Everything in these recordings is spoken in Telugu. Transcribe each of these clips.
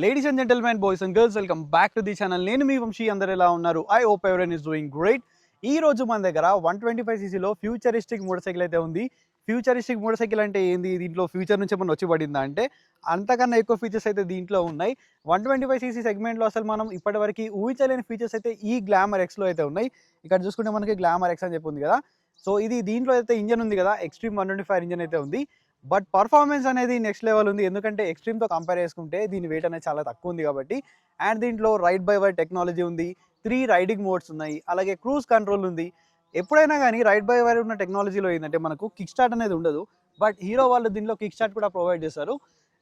Ladies and gentlemen, boys and girls, welcome back to the channel. నేను మీ వంశీ అందరూ ఎలా ఉన్నారు? I hope everyone is doing great. ఈ రోజు మన దగ్గర 125cc లో ఫ్యూచరిస్టిక్ మోటార్ సైకిల్ అయితే ఉంది. ఫ్యూచరిస్టిక్ మోటార్ సైకిల్ అంటే ఏంది? దీంట్లో ఫ్యూచర్ నుంచి ఏమన్నా వచ్చి పడిందా అంటే అంతకన్నా ఎక్కువ ఫీచర్స్ అయితే దీంట్లో ఉన్నాయి. 125cc సెగ్మెంట్లో అసలు మనం ఇప్పటివరకు ఊహించలేని ఫీచర్స్ అయితే ఈ గ్లామర్ ఎక్స్లో అయితే ఉన్నాయి. ఇక్కడ చూసుకుంటే మనకి గ్లామర్ ఎక్స్ అని చెప్పి ఉంది కదా. సో ఇది దీంట్లో అయితే ఇంజన్ ఉంది కదా, ఎక్స్ట్రీమ్ 125 ఇంజన్ అయితే ఉంది. బట్ పర్ఫార్మెన్స్ అనేది నెక్స్ట్ లెవెల్ ఉంది. ఎందుకంటే ఎక్స్ట్రీమ్తో కంపేర్ చేసుకుంటే దీని వెయిట్ అనేది చాలా తక్కువ ఉంది కాబట్టి. అండ్ దీంట్లో రైడ్ బై వైర్ టెక్నాలజీ ఉంది, 3 రైడింగ్ మోడ్స్ ఉన్నాయి, అలాగే క్రూజ్ కంట్రోల్ ఉంది. ఎప్పుడైనా కానీ రైడ్ బై వైర్ ఉన్న టెక్నాలజీలో ఏంటంటే మనకు కిక్ స్టార్ట్ అనేది ఉండదు. బట్ హీరో వాళ్ళు దీనిలో కిక్ స్టార్ట్ కూడా ప్రొవైడ్ చేస్తారు.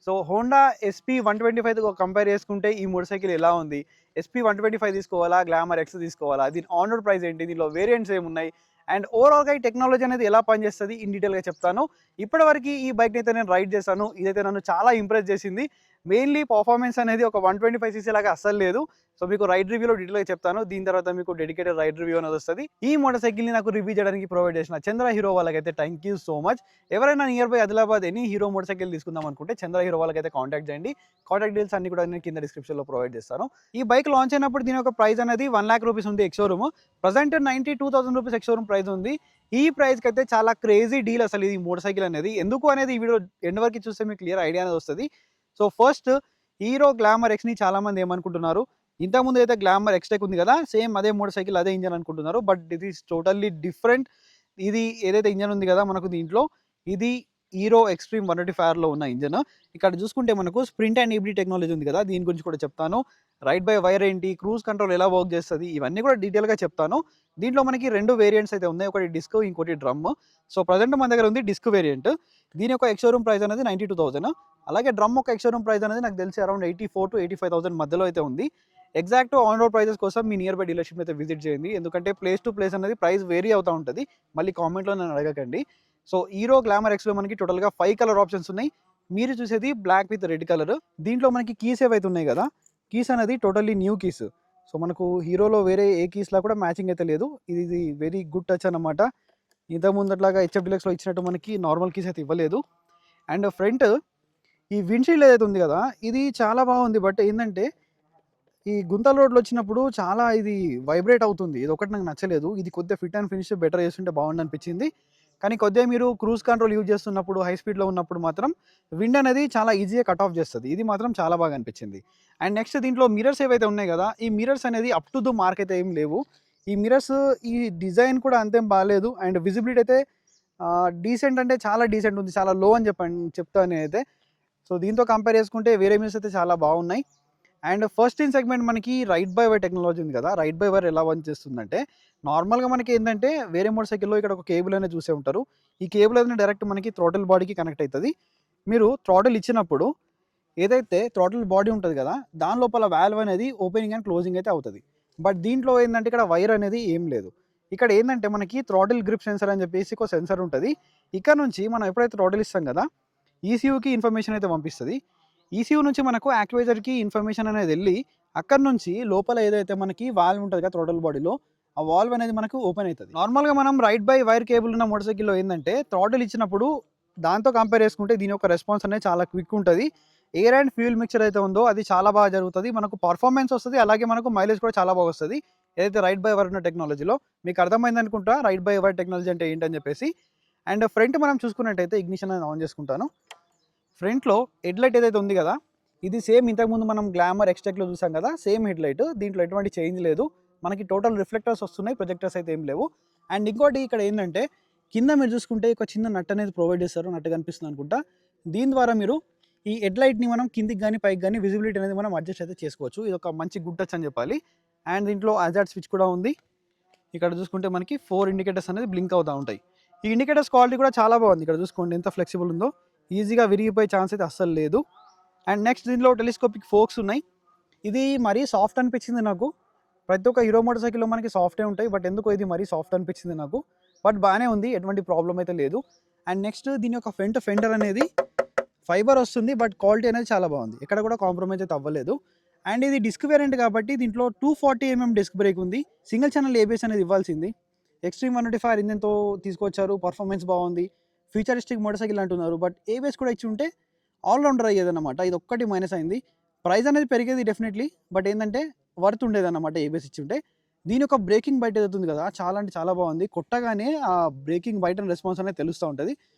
సో హోండా ఎస్పీ 125తో కంపేర్ చేసుకుంటే ఈ మోటార్ సైకిల్ ఎలా ఉంది, ఎస్పీ 125 తీసుకోవాలా, గ్లామర్ ఎక్స్ తీసుకోవాలా, దీని ఆన్ రోడ్ ప్రైస్ ఏంటి, దీనిలో వేరియంట్స్ ఏమున్నాయి, అండ్ ఓవరాల్గా ఈ టెక్నాలజీ అనేది ఎలా పనిచేస్తుంది ఇన్ డీటెయిల్గా చెప్తాను. ఇప్పటివరకు ఈ బైక్ని అయితే నేను రైడ్ చేశాను. ఇదైతే నన్ను చాలా ఇంప్రెస్ చేసింది. మెయిన్లీ పర్ఫార్మెన్స్ అనేది ఒక 125cc లాగా అస్సలు లేదు. సో మీకు రైడ్ రివ్యూలో డీటెయిల్గా చెప్తాను. దీని తర్వాత మీకు డెడికేటెడ్ రైడ్ రివ్యూ అనేది వస్తుంది. ఈ మోటార్ సైకిల్ని నాకు రివ్యూ చేయడానికి ప్రొవైడ్ చేసిన చంద్ర హీరో వాళ్ళకైతే థ్యాంక్ యూ సో మచ్. ఎవరైనా nearby Adilabad any Hero motorcycle తీసుకుందాం అనుకుంటే చంద్ర హీరో వాళ్ళకైతే కాంటాక్ట్ చేయండి. కాంటాక్ట్ డీటెయిల్స్ అన్ని కూడా నేను కింద డిస్క్రిప్షన్లో ప్రొవైడ్ చేస్తాను. ఈ బైక్ లాంచ్ అయినప్పుడు దీని యొక్క ప్రైస్ అనేది 1 lakh రూపీస్ ఉంది ex showroom. Present 92,000 rupees ex showroom price ఉంది. ఈ ప్రైస్కి అయితే చాలా క్రేజీ డీల్ అసలు ఇది మోటార్ సైకిల్ అనేది. ఎందుకు అనేది ఈ వీడియో ఎండ్ వరకు చూస్తే మీకు క్లియర్ ఐడియా అనేది వస్తుంది. సో ఫస్ట్ హీరో గ్లామర్ ఎక్స్ని చాలామంది ఏమనుకుంటున్నారు, ఇంతకుముందు అయితే గ్లామర్ ఎక్స్టెక్ ఉంది కదా, సేమ్ అదే మోటార్ సైకిల్ అదే ఇంజన్ అనుకుంటున్నారు. బట్ ఇది టోటల్లీ డిఫరెంట్. ఇది ఏదైతే ఇంజన్ ఉంది కదా మనకు దీంట్లో, ఇది హీరో ఎక్స్ట్రీమ్ 125లో ఉన్న ఇంజన్. ఇక్కడ చూసుకుంటే మనకు స్ప్రింట్ అండ్ ఈబిడి టెక్నాలజీ ఉంది కదా, దీని గురించి కూడా చెప్తాను. రైడ్ బై వైర్ ఏంటి, క్రూజ్ కంట్రోల్ ఎలా వర్క్ చేస్తుంది, ఇవన్నీ కూడా డీటెయిల్గా చెప్తాను. దీంట్లో మనకి 2 వేరియంట్స్ అయితే ఉన్నాయి, ఒకటి డిస్క్, ఇంకోటి డ్రమ్. సో ప్రజెంట్ మన దగ్గర ఉంది డిస్క్ వేరియంట్. దీని యొక్క ఎక్స్ షోరూమ్ ప్రైస్ అనేది 92,000. అలాగే డ్రమ్ ఒక ఎక్స్ షోరూమ్ ప్రైస్ అనేది నాకు తెలిసి అరౌండ్ 84,000 to 85,000 మధ్యలో అయితే ఉంది. ఎగ్జాక్ట్ ఆన్ రోడ్ ప్రైజెస్ కోసం మీ నియర్ బై డీలర్షిప్ అయితే విజిట్ చేయండి. ఎందుకంటే ప్లేస్ టు ప్లేస్ అనేది ప్రైస్ వేరీ అవుతూ ఉంటుంది. మళ్ళీ కామెంట్లో నన్ను అడగకండి. సో హీరో గ్లామర్ ఎక్స్లో మనకి టోటల్గా 5 కలర్ ఆప్షన్స్ ఉన్నాయి. మీరు చూసేది బ్లాక్ విత్ రెడ్ కలర్. దీంట్లో మనకి కీస్ ఏవైతే ఉన్నాయి కదా, కీస్ అనేది టోటల్లీ న్యూ కీస్. సో మనకు హీరోలో వేరే ఏ కీస్లా కూడా మ్యాచింగ్ అయితే లేదు. ఇది వెరీ గుడ్ టచ్ అనమాట. ఇంతకుముందట్లాగా హెచ్ఎఫ్ డీలక్స్లో ఇచ్చినట్టు మనకి నార్మల్ కీస్ అయితే ఇవ్వలేదు. అండ్ ఫ్రంట్ ఈ విండ్షీల్డ్ ఏదైతే ఉంది కదా, ఇది చాలా బాగుంది. బట్ ఏంటంటే ఈ గుంతల రోడ్లు వచ్చినప్పుడు చాలా ఇది వైబ్రేట్ అవుతుంది. ఇది ఒకటి నాకు నచ్చలేదు. ఇది కొద్దిగా ఫిట్ అండ్ ఫినిష్ బెటర్ చేస్తుంటే బాగుంది అనిపించింది. కానీ కొద్దిగా మీరు క్రూజ్ కంట్రోల్ యూజ్ చేస్తున్నప్పుడు, హై స్పీడ్లో ఉన్నప్పుడు మాత్రం విండ్ అనేది చాలా ఈజీగా కట్ ఆఫ్ చేస్తుంది. ఇది మాత్రం చాలా బాగా అనిపించింది. అండ్ నెక్స్ట్ దీంట్లో మిరర్స్ ఏవైతే ఉన్నాయి కదా, ఈ మిరర్స్ అనేది అప్ టు ద మార్క్ అయితే ఏం లేవు. ఈ మిరర్స్ ఈ డిజైన్ కూడా అంతేం బాగాలేదు. అండ్ విజిబిలిటీ అయితే డీసెంట్ అంటే చాలా డీసెంట్ ఉంది, చాలా లో అని చెప్తాను నేనైతే. సో దీంతో కంపేర్ చేసుకుంటే వేరే మిరర్స్ అయితే చాలా బాగున్నాయి. అండ్ ఫస్ట్ ఇన్ సెగ్మెంట్ మనకి రైడ్ బై వైర్ టెక్నాలజీ ఉంది కదా, రైడ్ బై వైర్ ఎలా పనిచేస్తుందంటే నార్మల్గా మనకి ఏంటంటే వేరే మోటార్ సైకిల్లో ఇక్కడ ఒక కేబుల్ అనేది చూసే ఉంటారు. ఈ కేబుల్ అనేది డైరెక్ట్ మనకి థ్రోటిల్ బాడీకి కనెక్ట్ అవుతుంది. మీరు థ్రోటిల్ ఇచ్చినప్పుడు ఏదైతే థ్రోటిల్ బాడీ ఉంటుంది కదా, దాని లోపల వాల్వ్ అనేది ఓపెనింగ్ అండ్ క్లోజింగ్ అయితే అవుతుంది. బట్ దీంట్లో ఏంటంటే ఇక్కడ వైర్ అనేది ఏం లేదు. ఇక్కడ ఏంటంటే మనకి థ్రోటిల్ గ్రిప్ సెన్సర్ అని చెప్పేసి ఒక సెన్సర్ ఉంటుంది. ఇక్కడ నుంచి మనం ఎప్పుడైతే థ్రోటిల్ ఇస్తాం కదా, ఈసీయూకి ఇన్ఫర్మేషన్ అయితే పంపిస్తుంది. ఈసీయూ నుంచి మనకు యాక్టివేటర్కి ఇన్ఫర్మేషన్ అనేది వెళ్ళి అక్కడ నుంచి లోపల ఏదైతే మనకి వాల్వ్ ఉంటుంది కదా థ్రోటిల్ బాడీలో, ఆ వాల్వ్ అనేది మనకు ఓపెన్ అవుతుంది. నార్మల్గా మనం రైడ్ బై వైర్ కేబుల్ ఉన్న మోటార్ సైకిల్లో ఏంటంటే థ్రోటిల్ ఇచ్చినప్పుడు దాంతో కంపేర్ చేసుకుంటే దీని యొక్క రెస్పాన్స్ అనేది చాలా క్విక్ ఉంటుంది. ఎయిర్ అండ్ ఫ్యూయల్ మిక్చర్ అయితే ఉందో అది చాలా బాగా జరుగుతుంది. మనకు పర్ఫార్మెన్స్ వస్తుంది, అలాగే మనకు మైలేజ్ కూడా చాలా బాగా వస్తుంది. ఏదైతే రైడ్ బై వైర్ ఉన్న టెక్నాలజీలో మీకు అర్థమైంది అనుకుంటా రైడ్ బై వైర్ టెక్నాలజీ అంటే ఏంటని చెప్పేసి. అండ్ ఫ్రంట్ మనం చూసుకున్నట్టయితే ఇగ్నిషన్ అనేది ఆన్ చేసుకుంటాను. ఫ్రంట్లో హెడ్ లైట్ ఏదైతే ఉంది కదా, ఇది సేమ్ ఇంతకుముందు మనం గ్లామర్ ఎక్స్టెక్లో చూసాం కదా, సేమ్ హెడ్ లైట్. దీంట్లో ఎటువంటి చేంజ్ లేదు. మనకి టోటల్ రిఫ్లెక్టర్స్ వస్తున్నాయి, ప్రొజెక్టర్స్ అయితే ఏం లేవు. అండ్ ఇంకోటి ఇక్కడ ఏంటంటే కింద మీరు చూసుకుంటే ఒక చిన్న నట్ అనేది ప్రొవైడ్ చేస్తారు, నట్టు కనిపిస్తుంది అనుకుంటా. దీని ద్వారా మీరు ఈ హెడ్ లైట్ని మనం కిందికి కానీ పైకి కానీ విజిబిలిటీ అనేది మనం అడ్జస్ట్ అయితే చేసుకోవచ్చు. ఇది ఒక మంచి గుడ్ టచ్ అని చెప్పాలి. అండ్ దీంట్లో అజార్డ్ స్విచ్ కూడా ఉంది. ఇక్కడ చూసుకుంటే మనకి 4 ఇండికేటర్స్ అనేది బ్లింక్ అవుతూ ఉంటాయి. ఈ ఇండికేటర్స్ క్వాలిటీ కూడా చాలా బాగుంది. ఇక్కడ చూసుకోండి ఎంత ఫ్లెక్సిబుల్ ఉందో, ఈజీగా విరిగిపోయే ఛాన్స్ అయితే అస్సలు లేదు. అండ్ నెక్స్ట్ దీంట్లో టెలిస్కోపిక్ ఫోక్స్ ఉన్నాయి. ఇది మరీ సాఫ్ట్ అనిపించింది నాకు. ప్రతి ఒక్క హీరో మోటార్ సైకిల్లో మనకి సాఫ్టే ఉంటాయి, బట్ ఎందుకో ఇది మరీ సాఫ్ట్ అనిపించింది నాకు. బట్ బాగానే ఉంది, ఎటువంటి ప్రాబ్లం అయితే లేదు. అండ్ నెక్స్ట్ దీని యొక్క ఫ్రంట్ ఫెండర్ అనేది ఫైబర్ వస్తుంది, బట్ క్వాలిటీ అనేది చాలా బాగుంది. ఎక్కడ కూడా కాంప్రమైజ్ అయితే అవ్వలేదు. అండ్ ఇది డిస్క్ వేరియంట్ కాబట్టి దీంట్లో 240mm డిస్క్ బ్రేక్ ఉంది. సింగిల్ ఛానల్ ఏబిఎస్ అనేది ఇవ్వాల్సింది. ఎక్స్ట్రీమ్ 125 ఇంజన్తో తీసుకొచ్చారు, పర్ఫార్మెన్స్ బాగుంది, ఫ్యూచరిస్టిక్ మోటార్ సైకిల్ అంటున్నారు. బట్ ఏబిఎస్ కూడా ఇచ్చి ఉంటే ఆల్రౌండర్ అయ్యేదన్నమాట. ఇది ఒక్కటి మైనస్ అయింది. ప్రైస్ అనేది పెరిగేది డెఫినెట్లీ. బట్ ఏందంటే వర్త్ ఉండేదన్నమాట ఏబీఎస్ ఇచ్చుంటే. దీని యొక్క బ్రేకింగ్ బైట్ ఏదైతుంది కదా! చాలా అంటే చాలా బాగుంది. కొట్టగానే ఆ బ్రేకింగ్ బైట్ అండ్ రెస్పాన్స్ అనేది తెలుస్తా ఉంటది.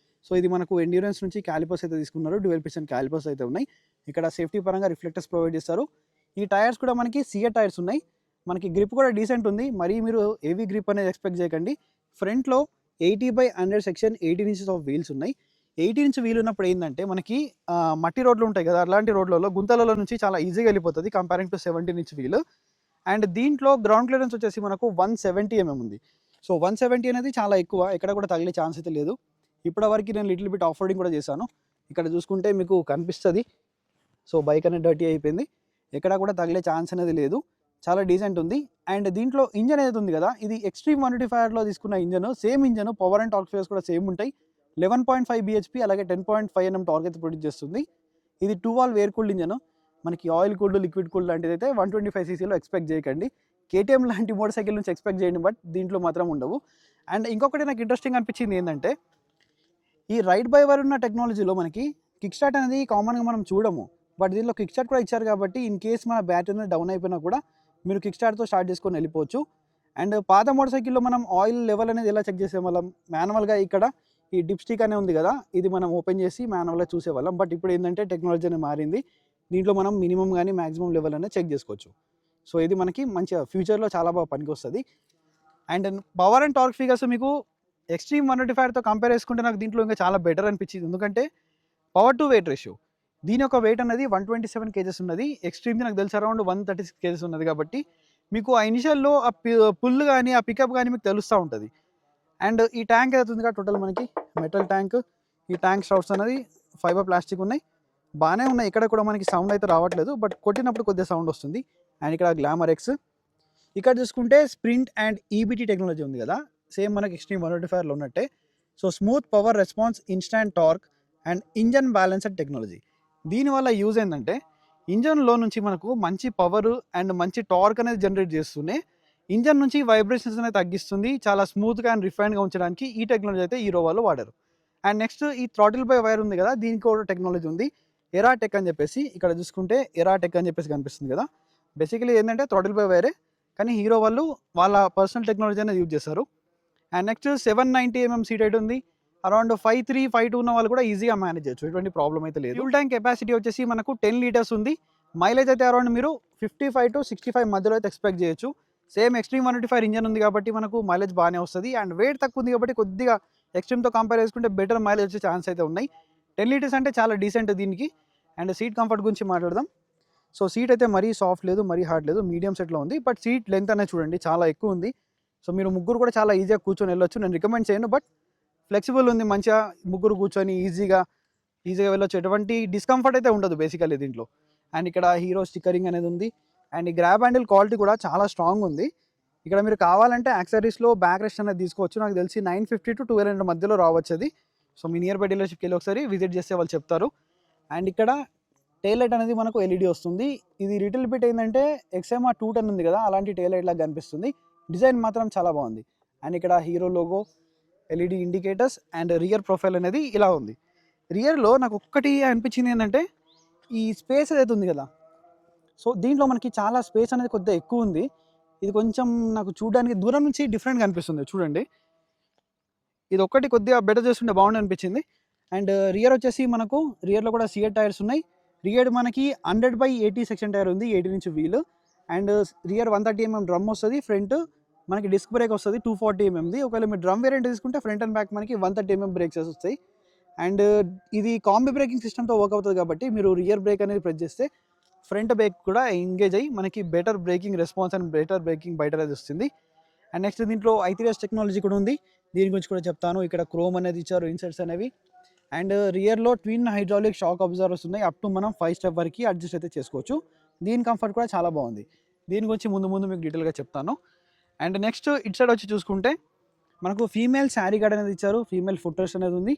సో, ఇది మనకు ఎండ్యూరెన్స్ నుంచి కాలిపర్స్ అయితే తీసుకున్నారు. డ్యూయల్ పిస్టన్ కాలిపర్స్ అయితే ఉన్నాయి. ఇక్కడ సేఫ్టీ పరంగా రిఫ్లెక్టర్స్ ప్రొవైడ్ చేస్తారు. ఈ టైర్స్ కూడా మనకి సిఏ టైర్స్ ఉన్నాయి. మనకి గ్రిప్ కూడా డీసెంట్ ఉంది. మరీ మీరు హెవీ గ్రిప్ అనేది ఎక్స్‌పెక్ట్ చేయకండి. ఫ్రంట్‌లో 80/100 సెక్షన్ 18 ఇంచెస్ ఆఫ్ వీల్స్ ఉన్నాయి. 18 ఇంచ్ వీల్ ఉన్నప్పుడు ఏందంటే మనకి మట్టి రోడ్లు ఉంటాయి కదా! అలాంటి రోడ్లలో గుంతలలో నుంచి చాలా ఈజీగా వెళ్ళిపోతది comparing to 17 inch wheel. And దీంట్లో గ్రౌండ్ క్లియరెన్స్ వచ్చేసి మనకు 170 ఉంది. సో, 170 అనేది చాలా ఎక్కువ. ఎక్కడ కూడా తగిలే ఛాన్స్ అయితే లేదు. ఇప్పటివరకు నేను లిటిల్ బిట్ ఆఫ్ రోడింగ్ కూడా చేశాను. ఇక్కడ చూసుకుంటే మీకు కనిపిస్తది. సో, బైక్ అనేది డర్టీ అయిపోయింది. ఎక్కడ కూడా తగిలే ఛాన్స్ అనేది లేదు. చాలా డీసెంట్ ఉంది. అండ్ దీంట్లో ఇంజిన్ ఏదైతే ఉంది కదా! ఇది ఎక్స్‌ట్రీమ్ 125Rలో తీసుకున్న engine. Same engine power and torque figures కూడా సేమ్ ఉంటాయి. 11.5 బీహెచ్‌పీ అలాగే 10.5 Nm టార్క్ అయితే ప్రొడ్యూస్ చేస్తుంది. ఇది 2 వాల్వ్ ఎయిర్ కూల్డ్ ఇంజిన్. మనకి ఆయిల్ కూల్డ్, లిక్విడ్ కూల్డ్ లాంటిదైతే 125 సీసీలో ఎక్స్‌పెక్ట్ చేయకండి. కేటీఎం లాంటి మోటార్ సైకిల్ నుంచి ఎక్స్‌పెక్ట్ చేయండి. బట్ దీంట్లో మాత్రం ఉండవు. అండ్ ఇంకొకటి నాకు ఇంట్రెస్టింగ్ అనిపించింది ఏందంటే ఈ రైడ్ బై వైర్ ఉన్న టెక్నాలజీలో మనకి కిక్ స్టార్ట్ అనేది కామన్‌గా మనం చూడము. బట్ దీనిలో కిక్ స్టార్ట్ కూడా ఇచ్చారు కాబట్టి ఇన్ కేస్ మన బ్యాటరీ అనేది డౌన్ అయిపోయినా కూడా మీరు కిక్ స్టార్ట్‌తో స్టార్ట్ చేసుకొని వెళ్ళిపోవచ్చు. అండ్ పాత మోటార్ సైకిల్‌లో మనం ఆయిల్ లెవెల్ అనేది ఎలా చెక్ చేసేవాళ్ళం? మాన్యువల్‌గా ఇక్కడ ఈ డిప్ స్టిక్ అనే ఉంది కదా! ఇది మనం ఓపెన్ చేసి మాన్యువల్‌గా చూసేవాళ్ళం. బట్ ఇప్పుడు ఏందంటే టెక్నాలజీ అనేది మారింది. దీంట్లో మనం మినిమమ్ గాని మాక్సిమం లెవెల్ అనేది చెక్ చేసుకోవచ్చు. సో, ఇది మనకి మంచిగా ఫ్యూచర్‌లో చాలా బాగా పనికొస్తది. And power and torque figures మీకు ఎక్స్‌ట్రీమ్ 125తో కంపేర్ చేసుకుంటే నాకు దీంట్లో ఇంకా చాలా బెటర్ అనిపించింది. ఎందుకంటే పవర్ టు వెయిట్ రేషియో. దీని యొక్క వెయిట్ అనేది 127 కేజెస్ ఉన్నది. ఎక్స్‌ట్రీమ్‌ది నాకు తెలిసి అరౌండ్ 136 కేజెస్ ఉన్నది కాబట్టి మీకు ఆ ఇనిషియల్‌లో ఆ పుల్ గాని, ఆ పికప్ గాని మీకు తెలుస్తా ఉంటది. అండ్ ఈ ట్యాంక్ ఏదైతే ఉందిగా టోటల్ మనకి మెటల్ ట్యాంక్. ఈ ట్యాంక్ స్ట్రౌట్స్ అనేది ఫైబర్ ప్లాస్టిక్ ఉన్నాయి. బానే ఉన్నాయి. ఎక్కడ కూడా మనకి సౌండ్ అయితే రావట్లేదు. బట్ కొట్టినప్పుడు కొద్దిగా సౌండ్ వస్తుంది. అండ్ ఇక్కడ గ్లామర్ ఎక్స్. ఇక్కడ చూసుకుంటే స్ప్రింట్ అండ్ ఈబీటీ టెక్నాలజీ ఉంది కదా! సేమ్ మనకి ఎక్స్‌ట్రీమ్ 125లో ఉన్నట్టే. So, smooth power response, instant torque and engine balancer technology. దీనివల్ల యూజ్ ఏందంటే ఇంజిన్‌లో నుంచి మనకు మంచి పవర్ అండ్ మంచి టార్క్ అనేది జనరేట్ చేస్తూనే ఇంజిన్ నుంచి వైబ్రేషన్స్ అనేది తగ్గిస్తుంది. చాలా స్మూత్‌గా అండ్ రిఫైన్డ్‌గా ఉంచడానికి ఈ టెక్నాలజీ అయితే హీరో వాళ్ళు వాడారు. అండ్ నెక్స్ట్ ఈ థ్రాటిల్ బై వైర్ ఉంది కదా! దీనికి కూడా టెక్నాలజీ ఉంది. ఎరాటెక్ అని చెప్పేసి ఇక్కడ చూసుకుంటే ఎరాటెక్ అని చెప్పేసి కనిపిస్తుంది కదా! బేసికల్లీ ఏందంటే థ్రాటిల్ బై వైరే. కానీ హీరో వాళ్ళు వాళ్ళ పర్సనల్ టెక్నాలజీ అనేది యూజ్ చేశారు. అండ్ నెక్స్ట్ 790 సీట్ హైట్ ఉంది. అరౌండ్ 5'3", 5'2" ఉన్న వాళ్ళు కూడా ఈజీగా మేనేజ్ చేయొచ్చు. ఎటువంటి ప్రాబ్లమ్ అయితే లేదు. ఫ్యూల్ ట్యాంక్ కెపాసిటీ వచ్చేసి మనకు 10 లీటర్స్ ఉంది. మైలేజ్ అయితే అరౌండ్ మీరు 55-65 మధ్యలో అయితే ఎక్స్‌పెక్ట్ చేయొచ్చు. సేమ్ ఎక్స్‌ట్రీమ్ 125 ఇంజిన్ ఉంది కాబట్టి మనకు మైలేజ్ బాగానే వస్తది. అండ్ వెయిట్ తక్కువ ఉంది కాబట్టి కొద్దిగా ఎక్స్‌ట్రీమ్‌తో కంపేర్ చేసుకుంటే బెటర్ మైలేజ్ వచ్చే ఛాన్స్ అయితే ఉన్నాయి. 10 లీటర్స్ అంటే చాలా డీసెంట్ దీనికి. అండ్ సీట్ కంఫర్ట్ గురించి మాట్లాడదాం. సో, సీట్ అయితే మరీ సాఫ్ట్ లేదు, మరీ హార్డ్ లేదు. మీడియం సెట్‌లో ఉంది. బట్ సీట్ లెంత్ అనేది చూడండి చాలా ఎక్కువ ఉంది. సో, మీరు ముగ్గురు కూడా చాలా ఈజీగా కూర్చొని వెళ్ళొచ్చు. నేను రికమెండ్ చేయను. బట్ ఫ్లెక్సిబుల్ ఉంది. మంచిగా ముగ్గురు కూర్చొని ఈజీగా వెళ్ళొచ్చు. ఎటువంటి డిస్కంఫర్ట్ అయితే ఉండదు బేసికల్లీ దీంట్లో. అండ్ ఇక్కడ హీరో స్టిక్కరింగ్ అనేది ఉంది. అండ్ ఈ గ్రాబ్ హ్యాండిల్ క్వాలిటీ కూడా చాలా స్ట్రాంగ్ ఉంది. ఇక్కడ మీరు కావాలంటే యాక్సెసరీస్‌లో బ్యాక్ రెస్ట్ అనేది తీసుకోవచ్చు. నాకు తెలిసి 950-1200 మధ్యలో రావచ్చు అది. సో, మీ నియర్ బై డీలర్‌షిప్‌కి వెళ్ళి ఒకసారి విజిట్ చేస్తే వాళ్ళు చెప్తారు. అండ్ ఇక్కడ టెయిల్ లైట్ అనేది మనకు ఎల్ఈడీ వస్తుంది. ఇది లిటిల్ బిట్ ఏంటంటే ఎక్స్ఎంఆర్ 210 ఉంది కదా! అలాంటి టెయిల్ లైట్ లాగా కనిపిస్తుంది. డిజైన్ మాత్రం చాలా బాగుంది. అండ్ ఇక్కడ hero logo, LED indicators and rear profile అనేది ఇలా ఉంది. రియర్‌లో నాకు ఒక్కటి అనిపించింది ఏంటంటే ఈ స్పేస్ ఏదైతే ఉంది కదా! సో, దీంట్లో మనకి చాలా స్పేస్ అనేది కొద్దిగా ఎక్కువ ఉంది. ఇది కొంచెం నాకు చూడడానికి దూరం నుంచి డిఫరెంట్‌గా అనిపిస్తుంది. చూడండి. ఇది ఒక్కటి కొద్దిగా బెటర్ చేస్తుంటే బాగుండు అనిపించింది. అండ్ రియర్ వచ్చేసి మనకు రియర్‌లో కూడా సిఏ టైర్స్ ఉన్నాయి. రియర్ మనకి 100/80 సెక్షన్ టైర్ ఉంది. 18 inch wheel. And rear 130 drum వస్తది. ఫ్రంట్ మనకి డిస్క్ బ్రేక్ వస్తది 240 ఒకవేళ మీరు డ్రమ్ వేరియంట్ తీసుకుంటే ఫ్రంట్ అండ్ బ్యాక్ మనకి 130 బ్రేక్స్ వస్తాయి. అండ్ ఇది కాంబీ బ్రేకింగ్ సిస్టమ్‌తో వర్క్ అవుతది కాబట్టి మీరు రియర్ బ్రేక్ అనేది ప్రెస్ చేస్తే ఫ్రంట్ బ్రేక్ కూడా ఎంగేజ్ అయ్యి మనకి better braking response and better braking bite అనేది వస్తుంది. అండ్ నెక్స్ట్ దీంట్లో I3S టెక్నాలజీ కూడా ఉంది. దీని గురించి కూడా చెప్తాను. ఇక్కడ క్రోమ్ అనేది ఇచ్చారు ఇన్సర్ట్స్ అనేవి. అండ్ రియర్‌లో ట్విన్ హైడ్రాలిక్ షాక్ అబ్జర్వర్స్ ఉన్నాయి. అప్ టు మనం 5 స్టెప్ వరకు అడ్జస్ట్ అయితే చేసుకోవచ్చు. దీని కంఫర్ట్ కూడా చాలా బాగుంది. దీని గురించి ముందు మీకు డీటెయిల్‌గా చెప్తాను. అండ్ నెక్స్ట్ ఇటు సైడ్ వచ్చి చూసుకుంటే మనకు ఫీమేల్ శారీ గార్డ్ అనేది ఇచ్చారు. ఫీమేల్ ఫుట్ రెస్ట్ అనేది ఉంది.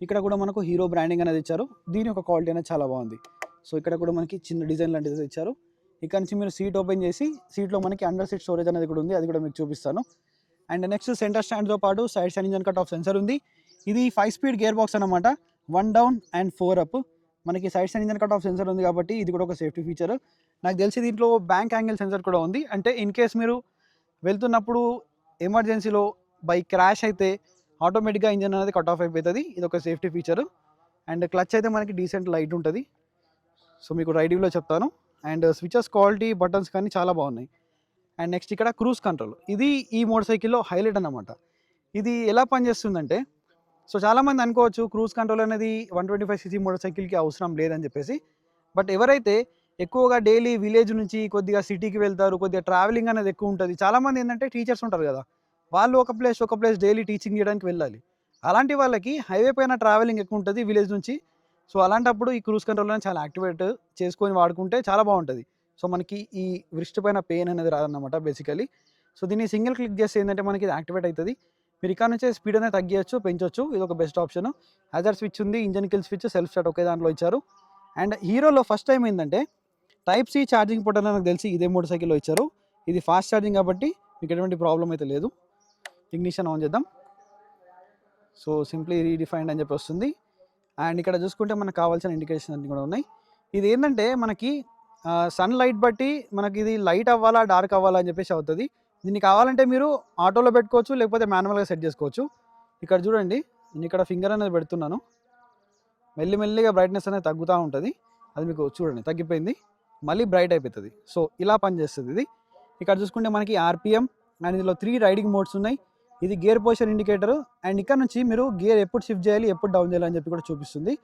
ఇక్కడ కూడా మనకు హీరో బ్రాండింగ్ అనేది ఇచ్చారు. దీని యొక్క క్వాలిటీ అనేది చాలా బాగుంది. సో, ఇక్కడ కూడా మనకి చిన్న డిజైన్ లాంటిది ఇచ్చారు. ఇక్కడ నుంచి మీరు సీట్ ఓపెన్ చేసి సీట్‌లో మనకి అండర్ సీట్ స్టోరేజ్ అనేది కూడా ఉంది. అది కూడా మీకు చూపిస్తాను. అండ్ నెక్స్ట్ సెంటర్ స్టాండ్‌తో పాటు side stand engine cut off sensor ఉంది. ఇది 5 స్పీడ్ గేర్ బాక్స్ అనమాట. 1 డౌన్ అండ్ 4 అప్. మనకి side stand engine cut off sensor ఉంది కాబట్టి ఇది కూడా ఒక సేఫ్టీ ఫీచర్. నాకు తెలిసి దీంట్లో బ్యాంక్ యాంగిల్ సెన్సర్ కూడా ఉంది. అంటే ఇన్ కేస్ మీరు వెళ్తున్నప్పుడు ఎమర్జెన్సీలో బైక్ క్రాష్ అయితే ఆటోమేటిక్గా ఇంజన్ అనేది కట్ ఆఫ్ అయిపోతుంది. ఇది ఒక సేఫ్టీ ఫీచర్. అండ్ క్లచ్ అయితే మనకి డీసెంట్ లైట్ ఉంటుంది. సో మీకు రైడ్ వ్యూలో చెప్తాను. అండ్ స్విచెస్ క్వాలిటీ బటన్స్ కానీ చాలా బాగున్నాయి. అండ్ నెక్స్ట్ ఇక్కడ క్రూజ్ కంట్రోల్, ఇది ఈ మోటార్ సైకిల్లో హైలైట్ అన్నమాట. ఇది ఎలా పనిచేస్తుందంటే, సో చాలామంది అనుకోవచ్చు క్రూజ్ కంట్రోల్ అనేది 125cc మోటార్ సైకిల్కి అవసరం లేదని చెప్పేసి. బట్ ఎవరైతే ఎక్కువగా డైలీ విలేజ్ నుంచి కొద్దిగా సిటీకి వెళ్తారు, కొద్దిగా ట్రావెలింగ్ అనేది ఎక్కువ ఉంటుంది. చాలామంది ఏంటంటే టీచర్స్ ఉంటారు కదా, వాళ్ళు ఒక ప్లేస్ డైలీ టీచింగ్ చేయడానికి వెళ్ళాలి. అలాంటి వాళ్ళకి హైవే పైన ట్రావెలింగ్ ఎక్కువ ఉంటుంది విలేజ్ నుంచి. సో అలాంటప్పుడు ఈ క్రూజ్ కంట్రోల్ అనేది చాలా యాక్టివేట్ చేసుకొని వాడుకుంటే చాలా బాగుంటుంది. సో మనకి ఈ వ్రిస్ట్ పైన పెయిన్ అనేది రాదన్నమాట బేసికలీ. సో దీన్ని సింగిల్ క్లిక్ చేస్తే ఏంటంటే మనకి ఇది యాక్టివేట్ అవుతుంది. మీరు ఇక్కడ నుంచే స్పీడ్ అనేది తగ్గించచ్చు, పెంచవచ్చు. ఇది ఒక బెస్ట్ ఆప్షన్. హజార్ స్విచ్ ఉంది, engine kill switch, self start ఒకే దాంట్లో ఇచ్చారు. అండ్ హీరోలో ఫస్ట్ టైం ఏంటంటే టైప్ సి ఛార్జింగ్ పోర్ట్ అనేది నాకు తెలిసి ఇదే మోటార్ సైకిల్లో ఇచ్చారు. ఇది ఫాస్ట్ ఛార్జింగ్ కాబట్టి మీకు ఎటువంటి ప్రాబ్లం అయితే లేదు. ఇగ్నిషన్ ఆన్ చేద్దాం. సో సింప్లీ రీడిఫైన్డ్ అని చెప్పి వస్తుంది. అండ్ ఇక్కడ చూసుకుంటే మనకు కావాల్సిన ఇండికేషన్ అన్నీ కూడా ఉన్నాయి. ఇది ఏంటంటే మనకి సన్ లైట్ బట్టి మనకి ఇది లైట్ అవ్వాలా డార్క్ అవ్వాలా అని చెప్పేసి అవుతుంది. దీన్ని కావాలంటే మీరు ఆటోలో పెట్టుకోవచ్చు, లేకపోతే మాన్యువల్గా సెట్ చేసుకోవచ్చు. ఇక్కడ చూడండి, నేను ఇక్కడ ఫింగర్ అనేది పెడుతున్నాను. మెల్లిమెల్లిగా బ్రైట్నెస్ అనేది తగ్గుతూ ఉంటుంది. అది మీకు చూడండి తగ్గిపోయింది, మళ్ళీ బ్రైట్ అయిపోతుంది. సో ఇలా పనిచేస్తుంది ఇది. ఇక్కడ చూసుకుంటే మనకి ఆర్పిఎం అండ్ ఇందులో 3 రైడింగ్ మోడ్స్ ఉన్నాయి. ఇది గేర్ పొజిషన్ ఇండికేటర్. అండ్ ఇక్కడ నుంచి మీరు గేర్ ఎప్పుడు షిఫ్ట్ చేయాలి, ఎప్పుడు డౌన్ చేయాలి అని చెప్పి కూడా చూపిస్తుంది.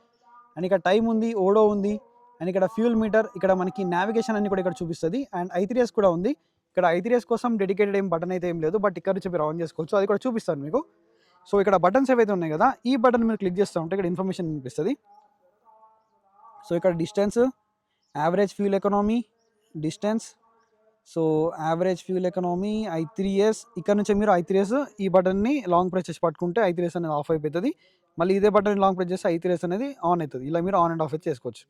అండ్ ఇక్కడ టైం ఉంది, ఓడో ఉంది. అండ్ ఇక్కడ ఫ్యూల్ మీటర్, ఇక్కడ మనకి నావిగేషన్ అన్ని కూడా ఇక్కడ చూపిస్తుంది. అండ్ I3S కూడా ఉంది. ఇక్కడ I3S కోసం డెడికేటెడ్ ఏం బటన్ అయితే ఏం లేదు, బట్ ఇక్కడ నుంచి మీరు ఆన్ చేసుకోవచ్చు. అది కూడా చూపిస్తాను మీకు. సో ఇక్కడ బటన్స్ ఏవైతే ఉన్నాయి కదా, ఈ బటన్ మీరు క్లిక్ చేస్తూ ఉంటే ఇక్కడ ఇన్ఫర్మేషన్ కనిపిస్తుంది. సో ఇక్కడ distance, average fuel economy, distance, so average fuel economy, I3S. ఇక్కడ నుంచి మీరు I3S ఈ బటన్ని లాంగ్ ప్రెస్ చేసి పట్టుకుంటే I3S అనేది ఆఫ్ అయిపోతుంది. మళ్ళీ ఇదే బటన్ లాంగ్ ప్రెస్ చేస్తే I3S అనేది ఆన్ అవుతుంది. ఇలా మీరు ఆన్ అండ్ ఆఫ్ అయితే చేసుకోవచ్చు.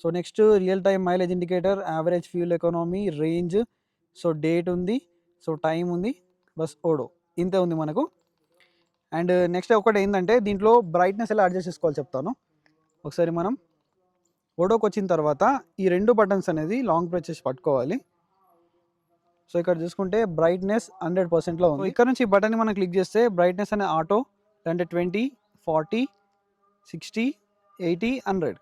So next real time mileage indicator, average fuel economy, range, so date ఉంది, సో టైం ఉంది, బస్ ఓడో, ఇంతే ఉంది మనకు. అండ్ నెక్స్ట్ ఒకటి ఏంటంటే దీంట్లో బ్రైట్నెస్ ఎలా అడ్జస్ట్ చేసుకోవాలి చెప్తాను. ఒకసారి మనం ఓడోకి వచ్చిన తర్వాత ఈ 2 బటన్స్ అనేది లాంగ్ ప్రెస్ చేసి పట్టుకోవాలి. సో ఇక్కడ చూసుకుంటే బ్రైట్నెస్ 100%లో ఉంది. ఇక్కడ నుంచి ఈ బటన్ని మనం క్లిక్ చేస్తే బ్రైట్నెస్ అనే ఆటో అంటే 20, 40, 60, 80, 100.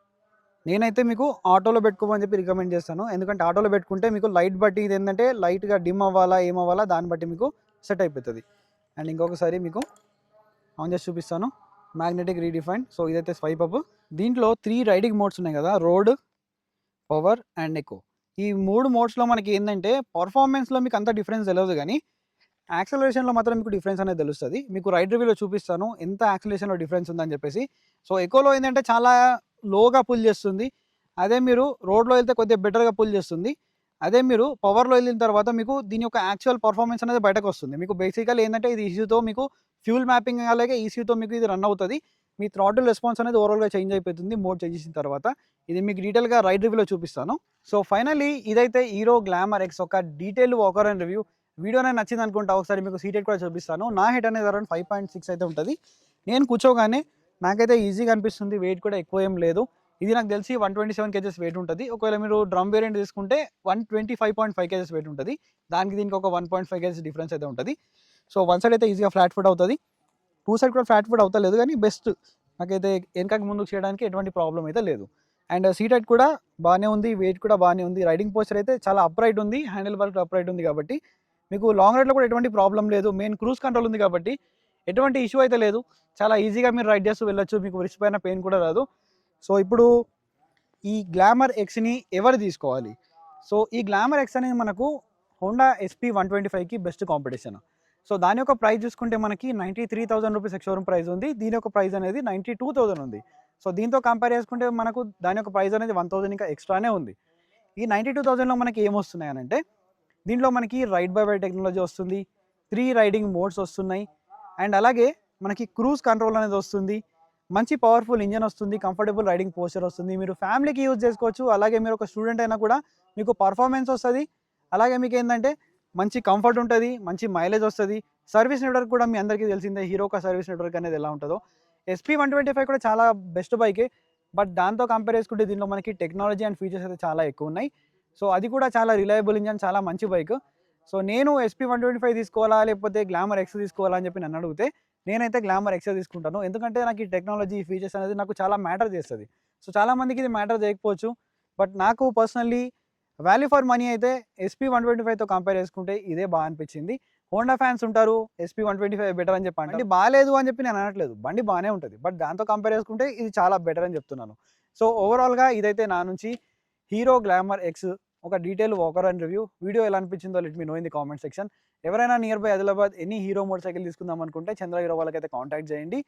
నేనైతే మీకు ఆటోలో పెట్టుకోమని చెప్పి రికమెండ్ చేస్తాను. ఎందుకంటే ఆటోలో పెట్టుకుంటే మీకు లైట్ బట్టి ఇది ఏంటంటే లైట్గా డిమ్ అవ్వాలా ఏమవ్వాలా దాన్ని బట్టి మీకు సెట్ అయిపోతుంది. అండ్ ఇంకొకసారి మీకు ఆన్ చేసి చూపిస్తాను. Magnetic redefine. సో ఇదైతే స్వైప్ అప్. దీంట్లో 3 రైడింగ్ మోడ్స్ ఉన్నాయి కదా, రోడ్, పవర్ అండ్ ఎకో. ఈ 3 మోడ్స్లో మనకి ఏంటంటే పర్ఫార్మెన్స్లో మీకు అంత డిఫరెన్స్ తెలియదు, కానీ యాక్సలరేషన్లో మాత్రం మీకు డిఫరెన్స్ అనేది తెలుస్తుంది. మీకు రైడ్ రివ్యూలో చూపిస్తాను ఎంత యాక్సలరేషన్లో డిఫరెన్స్ ఉందని చెప్పేసి. సో ఎకోలో ఏంటంటే చాలా లోగా పుల్ చేస్తుంది. అదే మీరు రోడ్లో వెళ్తే కొద్దిగా బెటర్గా పుల్ చేస్తుంది. అదే మీరు పవర్లో వెళ్ళిన తర్వాత మీకు దీని యొక్క యాక్చువల్ పర్ఫార్మెన్స్ అనేది బయటకు వస్తుంది. మీకు బేసికల్ ఏంటంటే ఇది ఈసీతో మీకు ఫ్యూల్ మ్యాపింగ్ అలాగే ఈసీతో మీకు ఇది రన్ అవుతుంది. మీ థ్రాటిల్ రెస్పాన్స్ అనేది ఓవరాల్గా చేంజ్ అయిపోతుంది మోడ్ చేంజ్ చేసిన తర్వాత. ఇది మీకు డీటెయిల్గా రైడ్ రివ్యూలో చూపిస్తాను. సో ఫైనల్లీ ఇదైతే హీరో గ్లామర్ ఎక్స్ ఒక detail walker and review. Video అనేది నచ్చింది అనుకుంటా. ఒకసారి మీకు సీట్ హైట్ కూడా చూపిస్తాను. నా హైట్ అనేది అరౌండ్ 5.6 అయితే ఉంటుంది. నేను కూర్చోగానే నాకైతే ఈజీగా అనిపిస్తుంది. వెయిట్ కూడా ఎక్కువ ఏం లేదు. ఇది నాకు తెలిసి 127 kgs వెయిట్ ఉంటుంది. ఒకవేళ మీరు డ్రమ్ వేరియంట్ తీసుకుంటే 125.5 kgs వెయిట్ ఉంటుంది. దానికి దీనికి ఒక 1.5 kgs డిఫరెన్స్ అయితే ఉంటుంది. సో వన్ సైడ్ అయితే ఈజీగా ఫ్లాట్ ఫుట్ అవుతుంది, 2 సైడ్ కూడా ఫ్లాట్ ఫుట్ అవుతలేదు, కానీ బెస్ట్. నాకైతే వెనకకి ముందుకు చేయడానికి ఎటువంటి ప్రాబ్లం అయితే లేదు. అండ్ సీట్ హైట్ కూడా బాగానే ఉంది, వెయిట్ కూడా బాగానే ఉంది. రైడింగ్ పోస్చర్ అయితే చాలా అప్రైట్ ఉంది, హ్యాండిల్ బార్ అప్రైట్ ఉంది కాబట్టి మీకు లాంగ్ రైడ్లో కూడా ఎటువంటి ప్రాబ్లం లేదు. మెయిన్ క్రూజ్ కంట్రోల్ ఉంది కాబట్టి ఎటువంటి ఇష్యూ అయితే లేదు. చాలా ఈజీగా మీరు రైడ్ చేస్తూ వెళ్ళొచ్చు. మీకు రిస్ట్ పైన పెయిన్ కూడా రాదు. సో ఇప్పుడు ఈ గ్లామర్ ఎక్స్ని ఎవరు తీసుకోవాలి? సో ఈ గ్లామర్ ఎక్స్ అనేది మనకు హోండా SP 125కి బెస్ట్ కాంపిటీషన్. సో దాని యొక్క ప్రైస్ చూసుకుంటే మనకి 93,000 రూపీస్ ఎక్స్షోరూమ్ ప్రైస్ ఉంది. దీని యొక్క ప్రైస్ అనేది 92,000 ఉంది. సో దీంతో కంపేర్ చేసుకుంటే మనకు దాని యొక్క ప్రైస్ అనేది 1,000 ఇంకా ఎక్స్ట్రానే ఉంది. ఈ 92,000లో మనకి ఏమొస్తున్నాయి అని అంటే దీంట్లో మనకి రైడ్ బై వైర్ టెక్నాలజీ వస్తుంది, 3 రైడింగ్ మోడ్స్ వస్తున్నాయి, అండ్ అలాగే మనకి క్రూజ్ కంట్రోల్ అనేది వస్తుంది, మంచి పవర్ఫుల్ ఇంజన్ వస్తుంది, కంఫర్టబుల్ రైడింగ్ పోస్చర్ వస్తుంది. మీరు ఫ్యామిలీకి యూజ్ చేసుకోవచ్చు. అలాగే మీరు ఒక స్టూడెంట్ అయినా కూడా మీకు పర్ఫార్మెన్స్ వస్తుంది. అలాగే మీకు ఏంటంటే మంచి కంఫర్ట్ ఉంటుంది, మంచి మైలేజ్ వస్తుంది. సర్వీస్ నెట్వర్క్ కూడా మీ అందరికీ తెలిసిందే, హీరో ఒక సర్వీస్ నెట్వర్క్ అనేది ఎలా ఉంటుందో. SP 125 కూడా చాలా బెస్ట్ బైకే. బట్ దాంతో కంపేర్ చేసుకుంటే దీనిలో మనకి టెక్నాలజీ అండ్ ఫీచర్స్ అయితే చాలా ఎక్కువ ఉన్నాయి. సో అది కూడా చాలా రిలయబుల్ ఇంజన్, చాలా మంచి బైక్. సో నేను ఎస్పీ 125 తీసుకోవాలా లేకపోతే గ్లామర్ ఎక్స్ తీసుకోవాలా అని చెప్పి నన్ను అడిగితే నేనైతే గ్లామర్ ఎక్సే తీసుకుంటాను. ఎందుకంటే నాకు ఈ టెక్నాలజీ ఫీచర్స్ అనేది నాకు చాలా మ్యాటర్ చేస్తుంది. సో చాలా మందికి ఇది మ్యాటర్ చేయకపోవచ్చు. బట్ నాకు పర్సనల్లీ వాల్యూ ఫర్ మనీ అయితే ఎస్పీ 125తో కంపేర్ చేసుకుంటే ఇదే బాగా అనిపించింది. హోండా ఫ్యాన్స్ ఉంటారు ఎస్పీ 125 బెటర్ అని చెప్పి, బండి బాగాలేదు అని చెప్పి నేను అనట్లేదు, బండి బాగానే ఉంటుంది. బట్ దాంతో కంపేర్ చేసుకుంటే ఇది చాలా బెటర్ అని చెప్తున్నాను. సో ఓవరాల్గా ఇదైతే నా నుంచి హీరో గ్లామర్ ఎక్స్ ఒక detail walker and review. Video ఎలా అనిపించిందో let me know in the comment section. ఎవరైనా nearby Adilabad any Hero motorcycle తీసుకుందాం అనుకుంటే చంద్ర హీరో వాళ్ళకైతే కాంటాక్ట్ చేయండి.